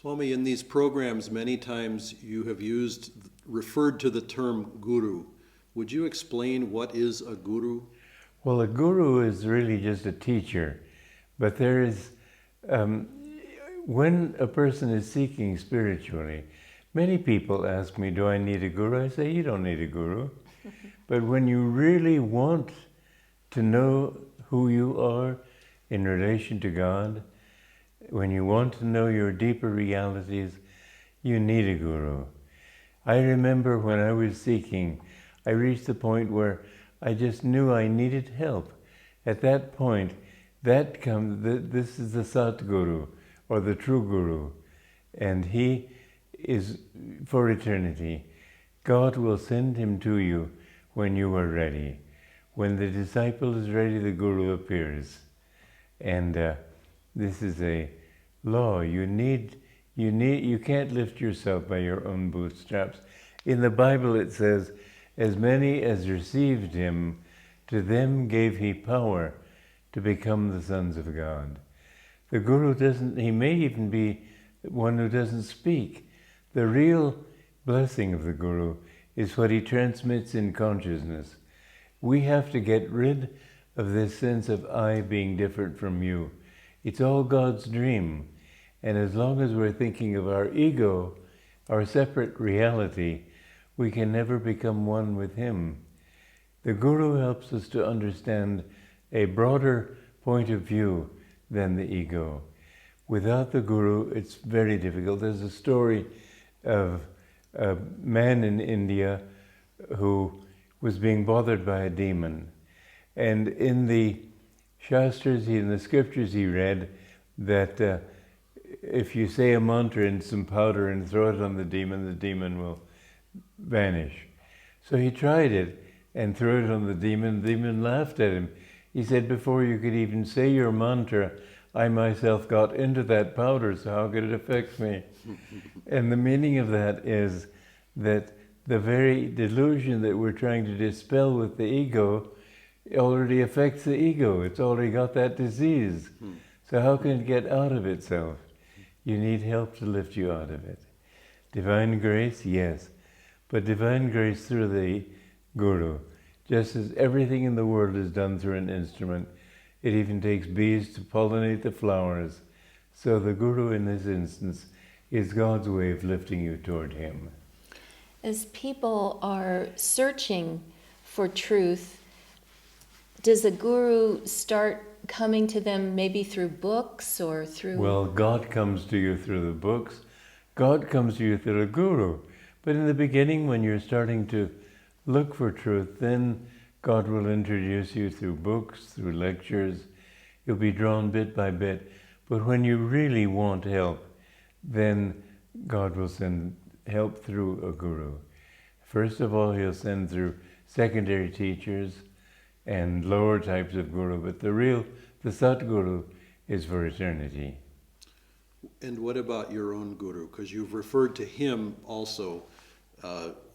Swami, in these programs, many times you have referred to the term guru. Would you explain what is a guru? Well, a guru is really just a teacher, but there is, when a person is seeking spiritually, many people ask me, do I need a guru? I say, you don't need a guru. But when you really want to know who you are in relation to God, when you want to know your deeper realities, you need a guru. I remember when I was seeking, I reached the point where I just knew I needed help. At that point, this is the Sat Guru, or the true Guru, and he is for eternity. God will send him to you when you are ready. When the disciple is ready, the Guru appears. And this is a law. You can't lift yourself by your own bootstraps. In the Bible it says, as many as received him, to them gave he power to become the sons of God. The Guru he may even be one who doesn't speak. The real blessing of the Guru is what he transmits in consciousness. We have to get rid of this sense of I being different from you. It's all God's dream. And as long as we're thinking of our ego, our separate reality, we can never become one with him. The Guru helps us to understand a broader point of view than the ego. Without the Guru, it's very difficult. There's a story of a man in India who was being bothered by a demon. And in the Shastras, in the scriptures he read, that if you say a mantra in some powder and throw it on the demon will vanish. So he tried it and threw it on the demon laughed at him. He said, before you could even say your mantra, I myself got into that powder, so how could it affect me? And the meaning of that is that the very delusion that we're trying to dispel with the ego already affects the ego. It's already got that disease. So how can it get out of itself? You need help to lift you out of it. Divine grace, yes. But divine grace through the Guru. Just as everything in the world is done through an instrument, it even takes bees to pollinate the flowers. So the Guru in this instance is God's way of lifting you toward him. As people are searching for truth, does the Guru start coming to them maybe through books or through... Well, God comes to you through the books. God comes to you through the Guru. But in the beginning, when you're starting to look for truth, then God will introduce you through books, through lectures. You'll be drawn bit by bit. But when you really want help, then God will send help through a Guru. First of all, he'll send through secondary teachers and lower types of Guru, but the Sat Guru is for eternity. And what about your own Guru? Because you've referred to him also.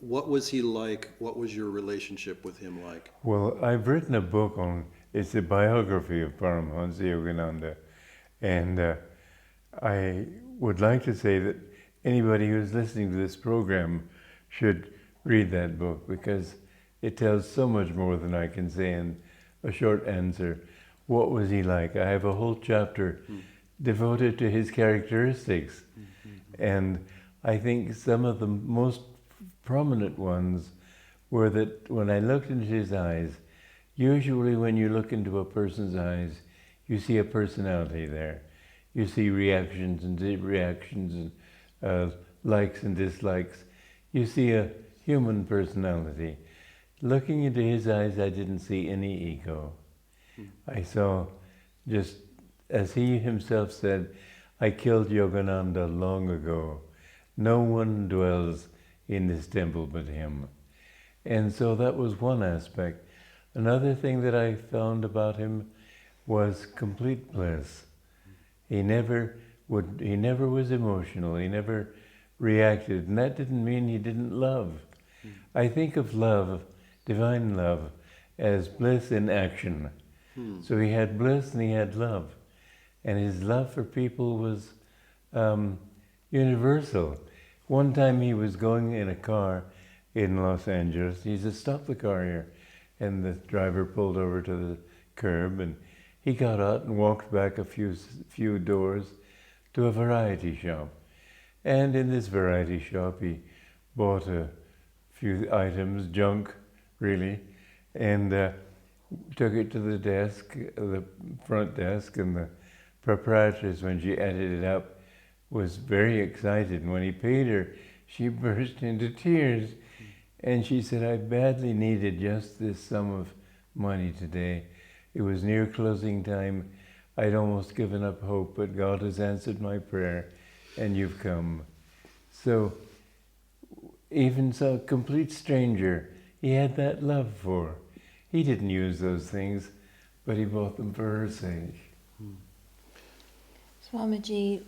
What was he like? What was your relationship with him like? Well, I've written a book it's a biography of Paramhansa Yogananda. And I would like to say that anybody who's listening to this program should read that book, because it tells so much more than I can say in a short answer. What was he like? I have a whole chapter devoted to his characteristics. And I think some of the most prominent ones were that when I looked into his eyes, usually when you look into a person's eyes, you see a personality there. You see reactions and likes and dislikes. You see a human personality. Looking into his eyes, I didn't see any ego. I saw, just as he himself said, I killed Yogananda long ago. No one dwells in this temple but him. And so that was one aspect. Another thing that I found about him was complete bliss. He never was emotional, he never reacted, and that didn't mean he didn't love. I think of love, divine love, as bliss in action. So he had bliss and he had love. And his love for people was universal. One time he was going in a car in Los Angeles. He said, "Stop the car here." And the driver pulled over to the curb, and he got out and walked back a few doors to a variety shop. And in this variety shop, he bought a few items, junk, really, and took it to the desk, the front desk, and the proprietress, when she added it up, was very excited. And when he paid her, she burst into tears. And she said, "I badly needed just this sum of money today. It was near closing time. I'd almost given up hope, but God has answered my prayer, and you've come." So, even so, a complete stranger, he had that love for. He didn't use those things, but he bought them for her sake. Swamiji,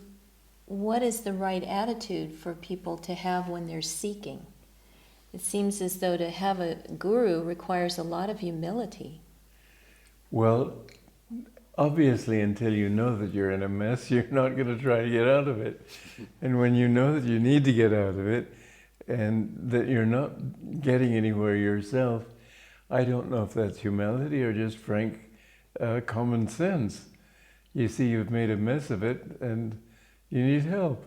what is the right attitude for people to have when they're seeking? It seems as though to have a guru requires a lot of humility. Well, obviously, until you know that you're in a mess, you're not going to try to get out of it. And when you know that you need to get out of it, and that you're not getting anywhere yourself, I don't know if that's humility or just frank common sense. You see, you've made a mess of it, and you need help.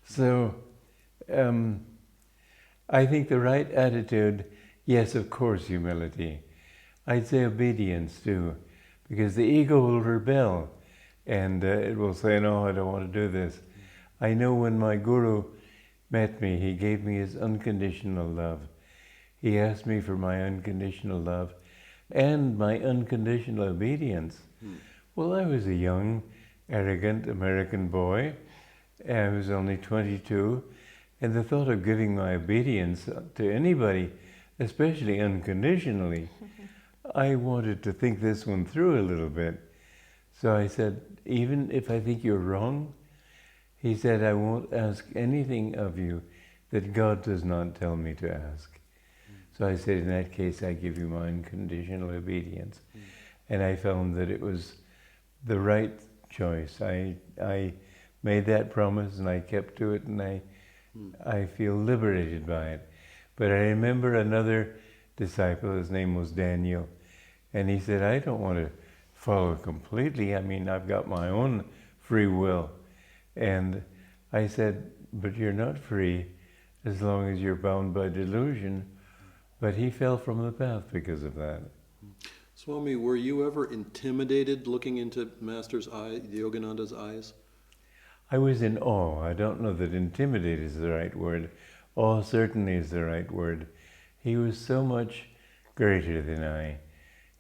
So, I think the right attitude, yes, of course, humility. I'd say obedience too, because the ego will rebel, and it will say, "No, I don't want to do this." I know when my guru met me, he gave me his unconditional love. He asked me for my unconditional love and my unconditional obedience. Well, I was a young, arrogant American boy. I was only 22. And the thought of giving my obedience to anybody, especially unconditionally, I wanted to think this one through a little bit. So I said, "Even if I think you're wrong," he said, "I won't ask anything of you that God does not tell me to ask." So I said, "In that case, I give you my unconditional obedience." And I found that it was the right choice. I made that promise and I kept to it, and I feel liberated by it. But I remember another disciple, his name was Daniel, and he said, "I don't want to follow completely. I mean, I've got my own free will." And I said, "But you're not free as long as you're bound by delusion." But he fell from the path because of that. Swami, were you ever intimidated looking into Master's eye, Yogananda's eyes? I was in awe. I don't know that intimidate is the right word. Awe certainly is the right word. He was so much greater than I.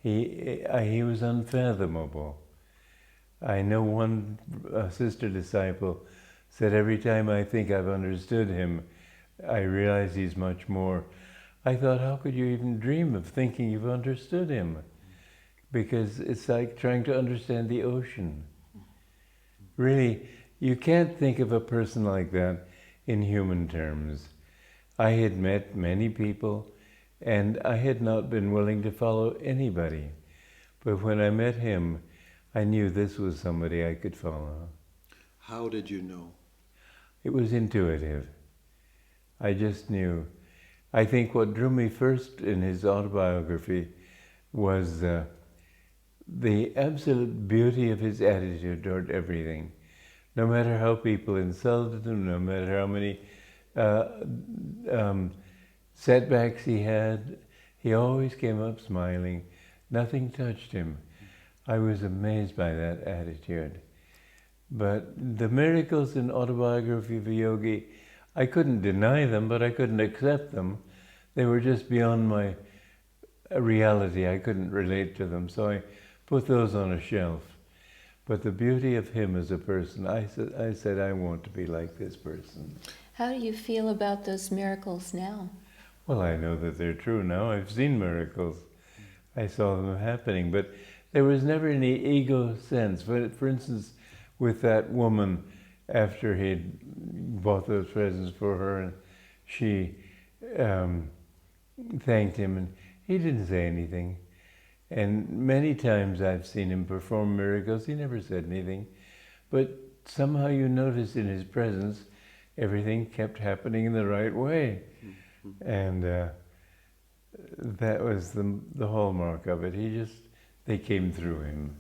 He was unfathomable. I know one sister disciple said, "Every time I think I've understood him, I realize he's much more." I thought, how could you even dream of thinking you've understood him? Because it's like trying to understand the ocean. Really, you can't think of a person like that in human terms. I had met many people, and I had not been willing to follow anybody. But when I met him, I knew this was somebody I could follow. How did you know? It was intuitive. I just knew. I think what drew me first in his autobiography was the absolute beauty of his attitude toward everything. No matter how people insulted him, no matter how many setbacks he had, he always came up smiling. Nothing touched him. I was amazed by that attitude. But the miracles in Autobiography of a Yogi, I couldn't deny them, but I couldn't accept them. They were just beyond my reality. I couldn't relate to them, so I put those on a shelf. But the beauty of him as a person, I said, I want to be like this person. How do you feel about those miracles now? Well, I know that they're true now. I've seen miracles. I saw them happening, but there was never any ego sense. For instance, with that woman, after he'd bought those presents for her, and she thanked him, and he didn't say anything. And many times I've seen him perform miracles. He never said anything. But somehow you notice in his presence everything kept happening in the right way. And that was the hallmark of it. They came through him.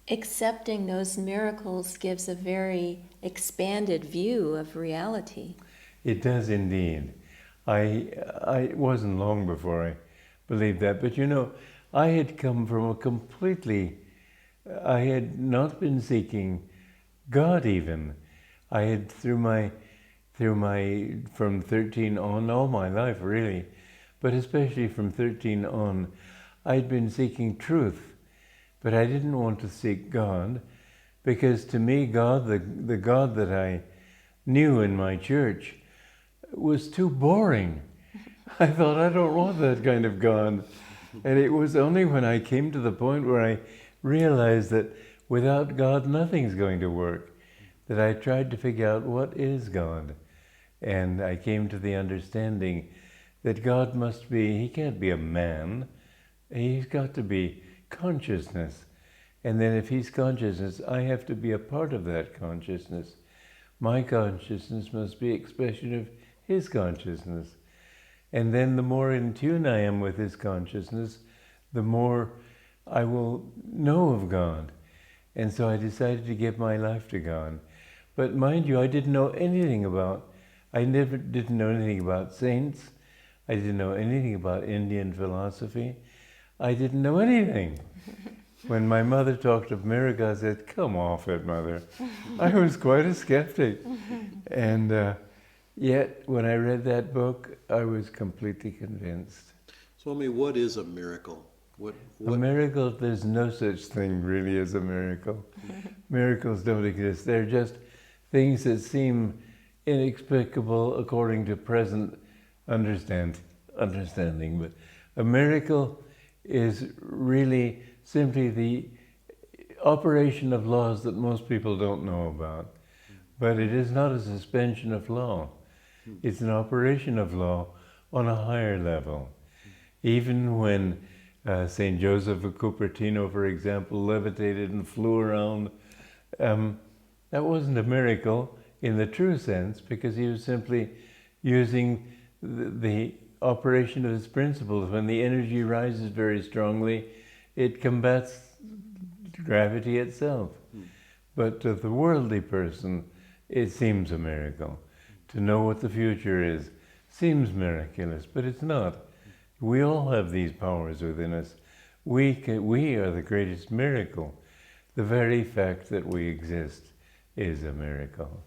Accepting those miracles gives a very expanded view of reality. It does indeed. It wasn't long before I believed that, but I had come from I had not been seeking God even. I had from 13 on, all my life really, but especially from 13 on, I'd been seeking truth. But I didn't want to seek God, because to me, God, the God that I knew in my church, was too boring. I thought, I don't want that kind of God. And it was only when I came to the point where I realized that without God, nothing's going to work, that I tried to figure out what is God. And I came to the understanding that God must be, he can't be a man. He's got to be consciousness. And then if he's consciousness, I have to be a part of that consciousness. My consciousness must be expression of his consciousness. And then the more in tune I am with his consciousness, the more I will know of God. And so I decided to give my life to God. But mind you, I didn't know anything about saints. I didn't know anything about Indian philosophy. I didn't know anything. When my mother talked of miracles, I said, come off it, Mother. I was quite a skeptic. And yet, when I read that book, I was completely convinced. Swami, what is a miracle? What? A miracle, there's no such thing really as a miracle. Miracles don't exist. They're just things that seem inexplicable according to present understanding. But a miracle is really simply the operation of laws that most people don't know about. But it is not a suspension of law. It's an operation of law on a higher level. Even when St. Joseph of Cupertino, for example, levitated and flew around, that wasn't a miracle in the true sense, because he was simply using the operation of his principles. When the energy rises very strongly, it combats gravity itself. But to the worldly person, it seems a miracle. To know what the future is seems miraculous, but it's not. We all have these powers within us. We are the greatest miracle. The very fact that we exist is a miracle.